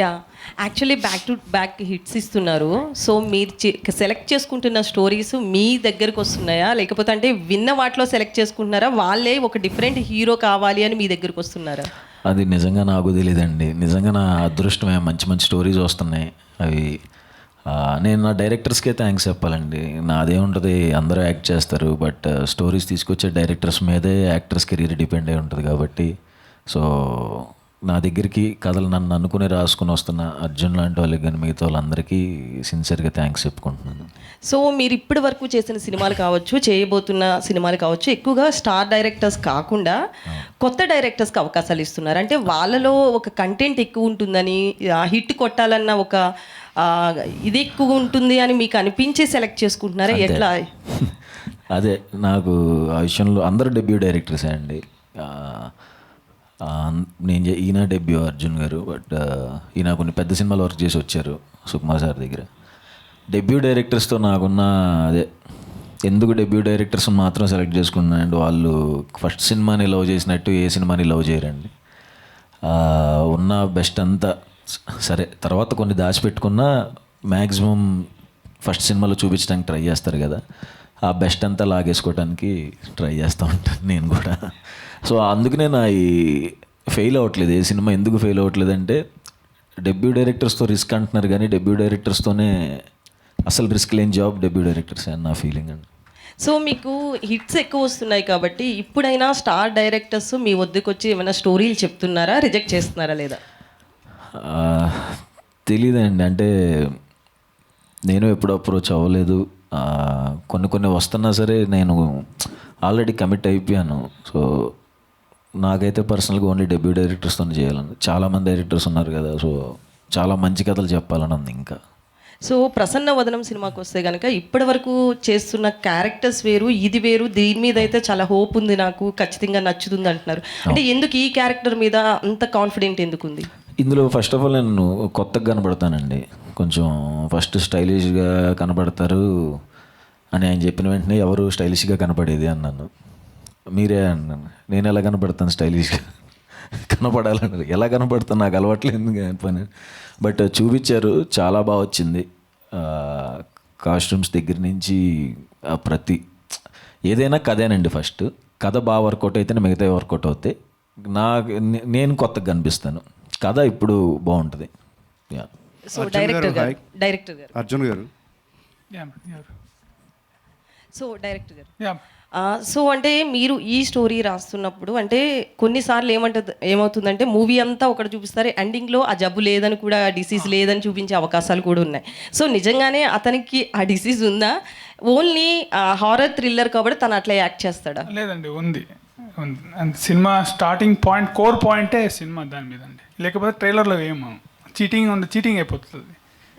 Yeah! Actually back to back hits ఇస్తున్నారు. So, మీరు select చేసుకుంటున్న స్టోరీస్ మీ దగ్గరకొస్తున్నాయా? లేకపోతే అంటే విన్న వాటిలో సెలెక్ట్ చేసుకుంటున్నారా? వాళ్ళే ఒక డిఫరెంట్ హీరో కావాలి అని మీ దగ్గరకొస్తున్నారా? అది నిజంగా నాకు తెలీదండి. నిజంగా నా అదృష్టమే, మంచి మంచి స్టోరీస్ వస్తున్నాయి. అవి నేను నా డైరెక్టర్స్కే థ్యాంక్స్ చెప్పాలండి. నాదేముంటది, అందరూ యాక్ట్ చేస్తారు. బట్ స్టోరీస్ తీసుకొచ్చే డైరెక్టర్స్ మీదే యాక్టర్స్ కెరీర్ డిపెండ్ అయి ఉంటుంది కాబట్టి, సో నా దగ్గరికి కథలు నన్ను అనుకుని రాసుకుని వస్తున్న అర్జున్ లాంటి వాళ్ళకి కానీ మిగతా వాళ్ళందరికీ సిన్సియర్గా థ్యాంక్స్ చెప్పుకుంటున్నాను. సో, మీరు ఇప్పటి వరకు చేసిన సినిమాలు కావచ్చు, చేయబోతున్న సినిమాలు కావచ్చు, ఎక్కువగా స్టార్ డైరెక్టర్స్ కాకుండా కొత్త డైరెక్టర్స్కి అవకాశాలు ఇస్తున్నారు. అంటే వాళ్ళలో ఒక కంటెంట్ ఎక్కువ ఉంటుందని, హిట్ కొట్టాలన్న ఒక ఇది ఎక్కువ ఉంటుంది అని మీకు అనిపించి సెలెక్ట్ చేసుకుంటున్నారా? ఎట్లా? అదే నాకు ఆ విషయంలో అందరూ డెబ్యూ డైరెక్టర్సే అండి. ఈయన డెబ్యూ అర్జున్ గారు. బట్ ఈయన కొన్ని పెద్ద సినిమాలు వర్క్ చేసి వచ్చారు సుకుమార్ సార్ దగ్గర. డెబ్యూ డైరెక్టర్స్తో నాకున్న అదే, ఎందుకు డెబ్యూ డైరెక్టర్స్ మాత్రం సెలెక్ట్ చేసుకున్నానండి, వాళ్ళు ఫస్ట్ సినిమాని లవ్ చేసినట్టు ఏ సినిమాని లవ్ చేయరండి. ఉన్న బెస్ట్ అంతా సరే, తర్వాత కొన్ని దాచిపెట్టుకున్నా మ్యాక్సిమం ఫస్ట్ సినిమాలో చూపించడానికి ట్రై చేస్తారు కదా, ఆ బెస్ట్ అంతా లాగేసుకోవడానికి ట్రై చేస్తూ ఉంటాను నేను కూడా. సో అందుకనే నా ఈ ఫెయిల్ అవ్వట్లేదు. ఏ సినిమా ఎందుకు ఫెయిల్ అవ్వట్లేదు అంటే, డెబ్యూ డైరెక్టర్స్తో రిస్క్ అంటున్నారు కానీ డెబ్యూ డైరెక్టర్స్తోనే అసలు రిస్క్ లేని జాబ్ డెబ్యూ డైరెక్టర్స్ అని నా ఫీలింగ్ అండి. సో, మీకు హిట్స్ ఎక్కువ వస్తున్నాయి కాబట్టి ఇప్పుడైనా స్టార్ డైరెక్టర్స్ మీ వద్దకు వచ్చి ఏమైనా స్టోరీలు చెప్తున్నారా? రిజెక్ట్ చేస్తున్నారా లేదా? తెలీదండి. అంటే నేను ఎప్పుడు అప్రోచ్ అవ్వలేదు. కొన్ని వస్తున్నా సరే నేను ఆల్రెడీ కమిట్ అయిపోయాను. సో నాకైతే పర్సనల్గా ఓన్లీ డెబ్యూ డైరెక్టర్స్తో చేయాలని, చాలామంది డైరెక్టర్స్ ఉన్నారు కదా, సో చాలా మంచి కథలు చెప్పాలని ఉంది ఇంకా. సో, ప్రసన్న వదనం సినిమాకి వస్తే కనుక ఇప్పటి వరకు చేస్తున్న క్యారెక్టర్స్ వేరు, ఇది వేరు, దీని మీద అయితే చాలా హోప్ ఉంది, నాకు ఖచ్చితంగా నచ్చుతుంది అంటున్నారు. అంటే ఎందుకు ఈ క్యారెక్టర్ మీద అంత కాన్ఫిడెంట్ ఎందుకు ఉంది? ఇందులో ఫస్ట్ ఆఫ్ ఆల్ నేను కొత్తగా కనబడతానండి. కొంచెం ఫస్ట్ స్టైలిష్గా కనబడతారు అని ఆయన చెప్పిన వెంటనే ఎవరు స్టైలిష్గా కనపడేది అన్నాను. మీరే అన్నాను. నేను ఎలా కనపడతాను స్టైలిష్గా? కనపడాలన్నారు. ఎలా కనపడతాను, నాకు అలవాట్లేదు పని. బట్ చూపించారు, చాలా బాగా వచ్చింది. కాస్ట్యూమ్స్ దగ్గర నుంచి ప్రతి ఏదైనా కథేనండి. ఫస్ట్ కథ బాగా వర్కౌట్ అయితేనే మిగతా వర్కౌట్ అవుతాయి. నేను కొత్తగా కనిపిస్తాను. కథ ఇప్పుడు బాగుంటుంది. సో డైరెక్టర్ గారు అర్జున్ గారు సో డైరెక్టర్ గారు సో అంటే మీరు ఈ స్టోరీ రాస్తున్నప్పుడు అంటే కొన్నిసార్లు ఏమవుతుందంటే మూవీ అంతా ఒకటి చూపిస్తారు, ఎండింగ్లో ఆ జబ్బు లేదని కూడా, డిసీజ్ లేదని చూపించే అవకాశాలు కూడా ఉన్నాయి. సో నిజంగానే అతనికి ఆ డిసీజ్ ఉందా? ఓన్లీ హారర్ థ్రిల్లర్ కాబట్టి తను అట్లా యాక్ట్ చేస్తాడా? లేదండి, ఉంది. సినిమా స్టార్టింగ్ పాయింట్, కోర్ పాయింటే సినిమా దాని మీద అండి. లేకపోతే ట్రైలర్లో ఏమో చీటింగ్ అయిపోతుంది.